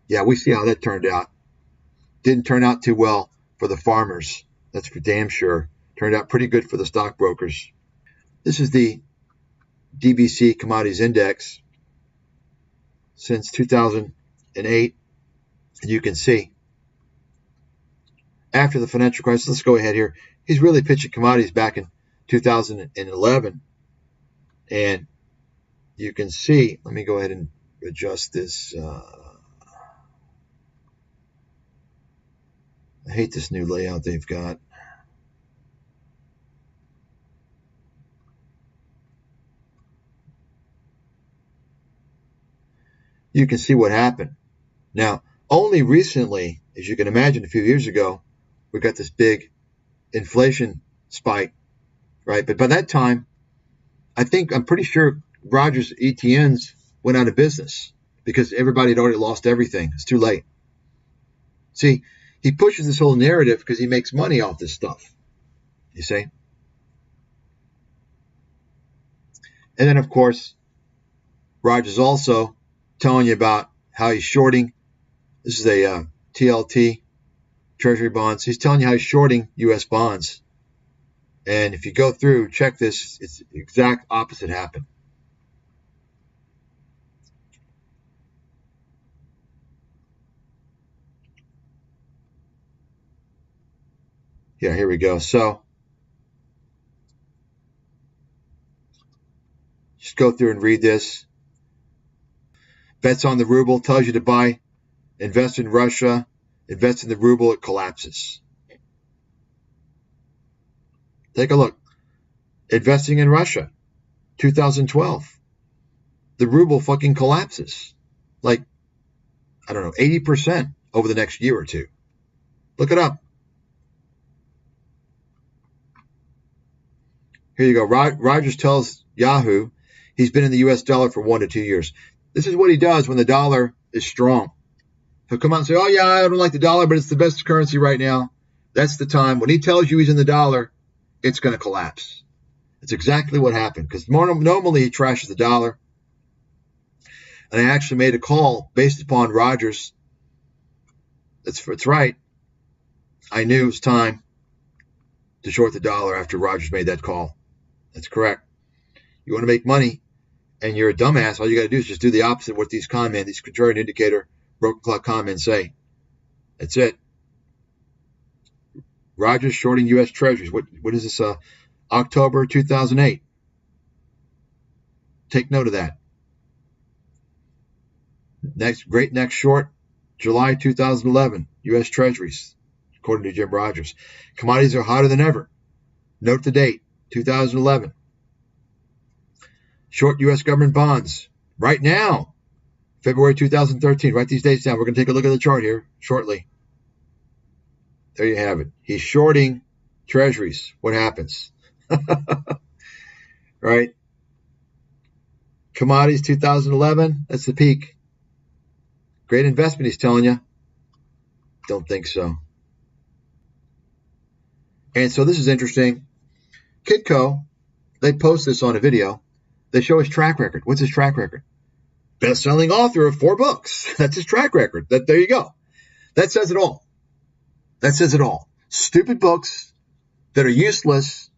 Speaker 1: Yeah, we see how that turned out. Didn't turn out too well for the farmers. That's for damn sure. Turned out pretty good for the stockbrokers. This is the DBC Commodities Index since 2008. And you can see after the financial crisis, let's go ahead here. He's really pitching commodities back in 2011. And you can see, let me go ahead and adjust this. I hate this new layout they've got. You can see what happened. Now, only recently, as you can imagine, a few years ago, we got this big inflation spike, right? But by that time, I'm pretty sure Rogers ETNs went out of business because everybody had already lost everything. It's too late. See, he pushes this whole narrative because he makes money off this stuff, you see? And then, of course, Rogers also telling you about how he's shorting. This is a TLT, Treasury bonds. He's telling you how he's shorting U.S. bonds. And if you go through, check this, it's the exact opposite happened. Yeah, here we go. So just go through and read this. Bets on the ruble, tells you to buy, invest in Russia, invest in the ruble, it collapses. Take a look. Investing in Russia, 2012. The ruble fucking collapses. Like, I don't know, 80% over the next year or two. Look it up. Here you go. Rogers tells Yahoo he's been in the U.S. dollar for 1 to 2 years. This is what he does when the dollar is strong. He'll come out and say, oh, yeah, I don't like the dollar, but it's the best currency right now. That's the time. When he tells you he's in the dollar, it's going to collapse. It's exactly what happened because normally he trashes the dollar. And I actually made a call based upon Rogers. That's right. I knew it was time to short the dollar after Rogers made that call. That's correct. You want to make money and you're a dumbass, all you got to do is just do the opposite of what these contrarian indicator, broken clock comments say. That's it. Rogers shorting U.S. Treasuries. What is this? October 2008. Take note of that. Next short, July 2011. U.S. Treasuries, according to Jim Rogers. Commodities are hotter than ever. Note the date, 2011. Short U.S. government bonds right now, February 2013. Write these dates down. We're going to take a look at the chart here shortly. There you have it. He's shorting treasuries. What happens? Right? Commodities 2011. That's the peak. Great investment, he's telling you. Don't think so. And so this is interesting. Kitco, they post this on a video. They show his track record. What's his track record? Best-selling author of 4 books. That's his track record. There you go. That says it all. That says it all. Stupid books that are useless.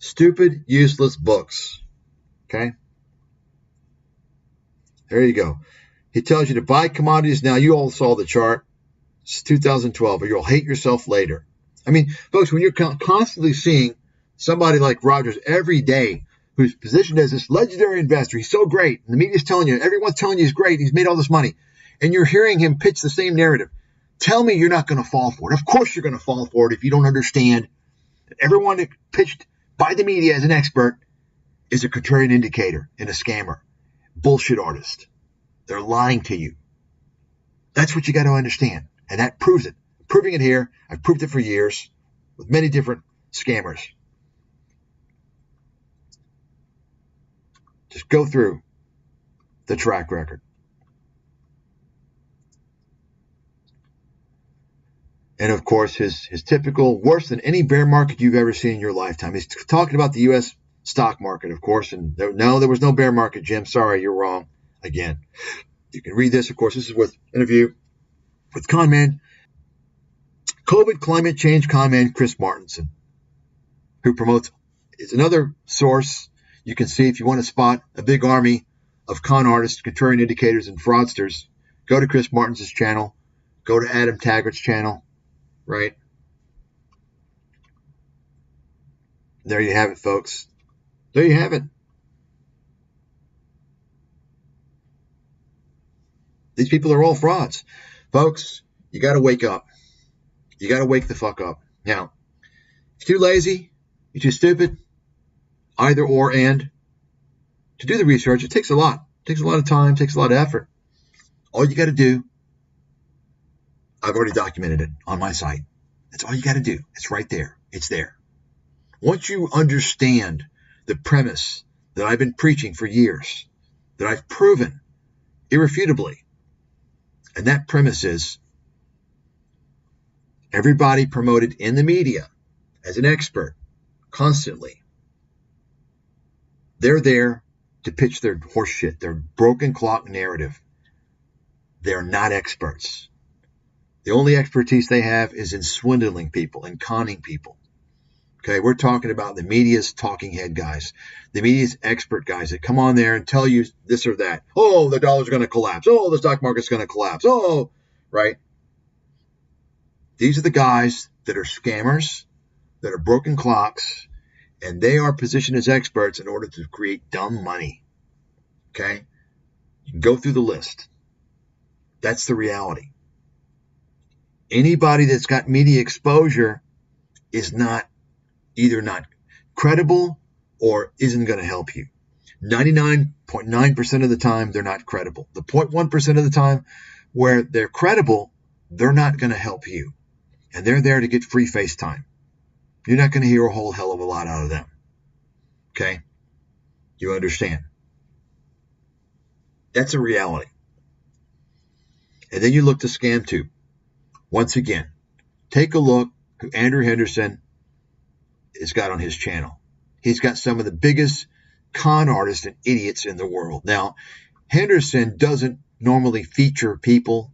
Speaker 1: Stupid, useless books. Okay? There you go. He tells you to buy commodities now. You all saw the chart. It's 2012, or you'll hate yourself later. I mean, folks, when you're constantly seeing somebody like Rogers every day who's positioned as this legendary investor, he's so great, and the media's telling you, everyone's telling you he's great, he's made all this money, and you're hearing him pitch the same narrative. Tell me you're not going to fall for it. Of course you're going to fall for it if you don't understand that everyone that pitched by the media as an expert is a contrarian indicator and a scammer, bullshit artist. They're lying to you. That's what you got to understand, and that proves it. I'm proving it here. I've proved it for years with many different scammers. Just go through the track record. And of course, his typical, worse than any bear market you've ever seen in your lifetime. He's talking about the U.S. stock market, of course. And there was no bear market, Jim. Sorry, you're wrong. Again, you can read this. Of course, this is with interview with conman, COVID climate change conman Chris Martenson, who promotes, it's another source you can see if you want to spot a big army of con artists, contrarian indicators, and fraudsters. Go to Chris Martenson's channel. Go to Adam Taggart's channel. Right? There you have it, folks. There you have it. These people are all frauds. Folks, you got to wake up. You got to wake the fuck up. Now, if you're too lazy, you're too stupid, either or and, to do the research, it takes a lot. It takes a lot of time, takes a lot of effort. All you got to do, I've already documented it on my site. That's all you got to do. It's right there. It's there. Once you understand the premise that I've been preaching for years, that I've proven irrefutably, and that premise is everybody promoted in the media as an expert constantly, they're there to pitch their horseshit, their broken clock narrative. They're not experts. The only expertise they have is in swindling people and conning people. Okay, we're talking about the media's talking head guys, the media's expert guys that come on there and tell you this or that. Oh, the dollar's going to collapse. Oh, the stock market's going to collapse. Oh, right. These are the guys that are scammers, that are broken clocks, and they are positioned as experts in order to create dumb money. Okay? You can go through the list. That's the reality. Anybody that's got media exposure is either not credible or isn't going to help you. 99.9% of the time, they're not credible. The 0.1% of the time where they're credible, they're not going to help you. And they're there to get free FaceTime. You're not going to hear a whole hell of a lot out of them. Okay? You understand? That's a reality. And then you look to ScamTube. Once again, take a look who Andrew Henderson has got on his channel. He's got some of the biggest con artists and idiots in the world. Now, Henderson doesn't normally feature people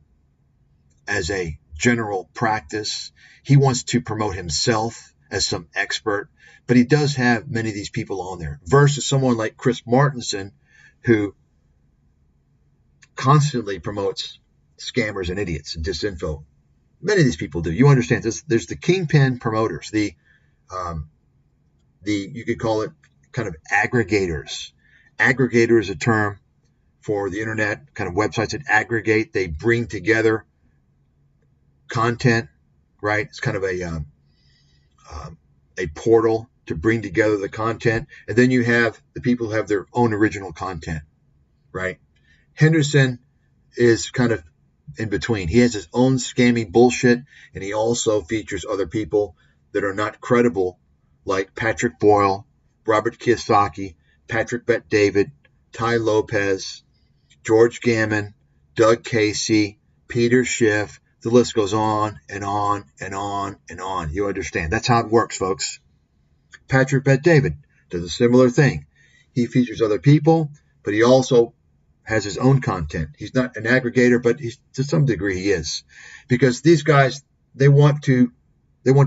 Speaker 1: as a general practice. He wants to promote himself as some expert, but he does have many of these people on there versus someone like Chris Martenson, who constantly promotes scammers and idiots and disinfo. Many of these people do. You understand this? There's the kingpin promoters, the you could call it kind of aggregators. Aggregator is a term for the internet, kind of websites that aggregate. They bring together content, right? It's kind of a portal to bring together the content. And then you have the people who have their own original content, right? Henderson is kind of in between. He has his own scammy bullshit, and he also features other people that are not credible, like Patrick Boyle, Robert Kiyosaki, Patrick Bet-David, Ty Lopez, George Gammon, Doug Casey, Peter Schiff. The list goes on and on and on and on. You understand? That's how it works, folks. Patrick Bet-David does a similar thing. He features other people, but he also has his own content. He's not an aggregator, but to some degree he is, because these guys, they want to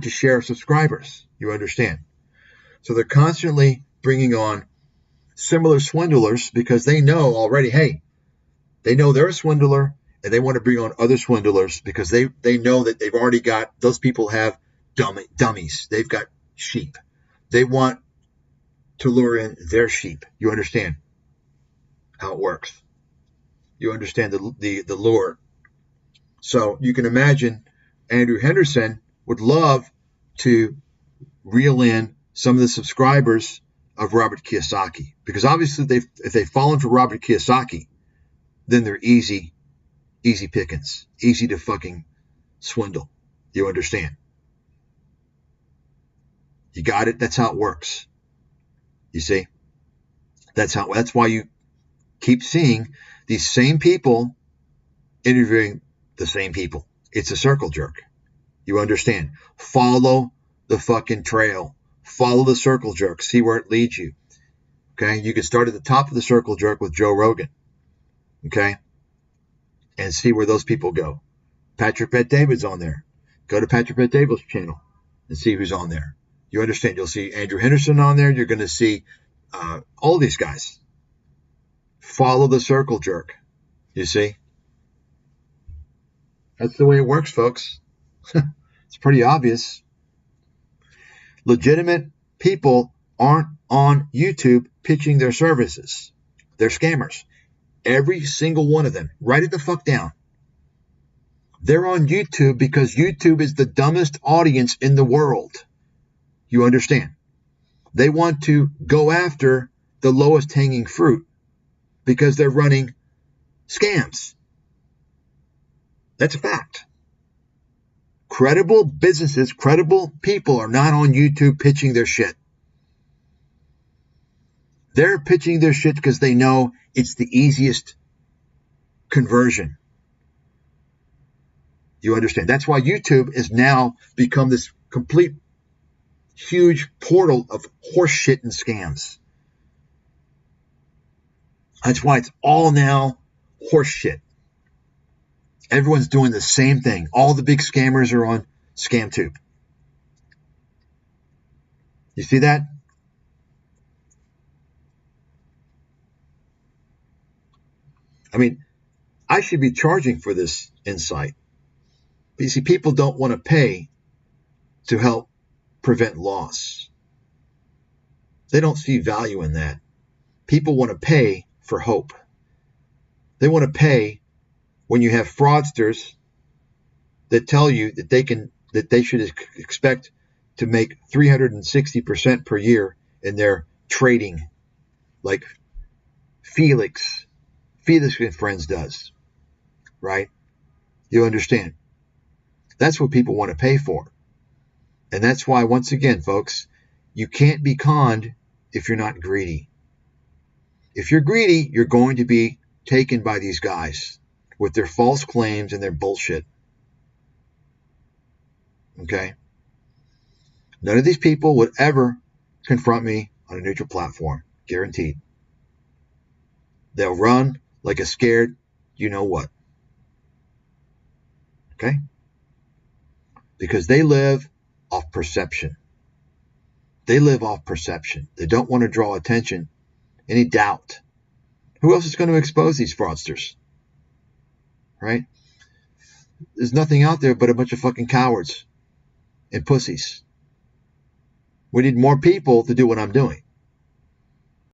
Speaker 1: share subscribers. You understand? So they're constantly bringing on similar swindlers because they know already, hey, they know they're a swindler, and they want to bring on other swindlers because they know that they've already got, those people have dummies. They've got sheep. They want to lure in their sheep. You understand how it works. You understand the lure. So you can imagine Andrew Henderson would love to reel in some of the subscribers of Robert Kiyosaki, because obviously if they've fallen for Robert Kiyosaki, then they're easy pickings, easy to fucking swindle. You understand? You got it? That's how it works. You see? That's why you keep seeing these same people interviewing the same people. It's a circle jerk. You understand? Follow the fucking trail. Follow the circle jerk. See where it leads you. Okay? You can start at the top of the circle jerk with Joe Rogan. Okay? And see where those people go. Patrick Bet-David's on there. Go to Patrick Bet-David's channel and see who's on there. You understand? You'll see Andrew Henderson on there. You're going to see all these guys. Follow the circle jerk. You see? That's the way it works, folks. It's pretty obvious. Legitimate people aren't on YouTube pitching their services. They're scammers. Every single one of them. Write it the fuck down. They're on YouTube because YouTube is the dumbest audience in the world. You understand? They want to go after the lowest hanging fruit because they're running scams. That's a fact. Credible businesses, credible people are not on YouTube pitching their shit. They're pitching their shit because they know it's the easiest conversion. You understand? That's why YouTube has now become this complete huge portal of horse shit and scams. That's why it's all now horse shit. Everyone's doing the same thing. All the big scammers are on ScamTube. You see that? I mean, I should be charging for this insight. But you see, people don't want to pay to help prevent loss. They don't see value in that. People want to pay for hope. They want to pay when you have fraudsters that tell you that they should expect to make 360% per year in their trading, like Felix and Friends does, right? You understand? That's what people want to pay for. And that's why, once again, folks, you can't be conned if you're not greedy. If you're greedy, you're going to be taken by these guys with their false claims and their bullshit. Okay? None of these people would ever confront me on a neutral platform. Guaranteed. They'll run like a scared you-know-what. Okay? Because they live off perception. They live off perception. They don't want to draw attention, any doubt. Who else is going to expose these fraudsters? Right? There's nothing out there but a bunch of fucking cowards and pussies. We need more people to do what I'm doing.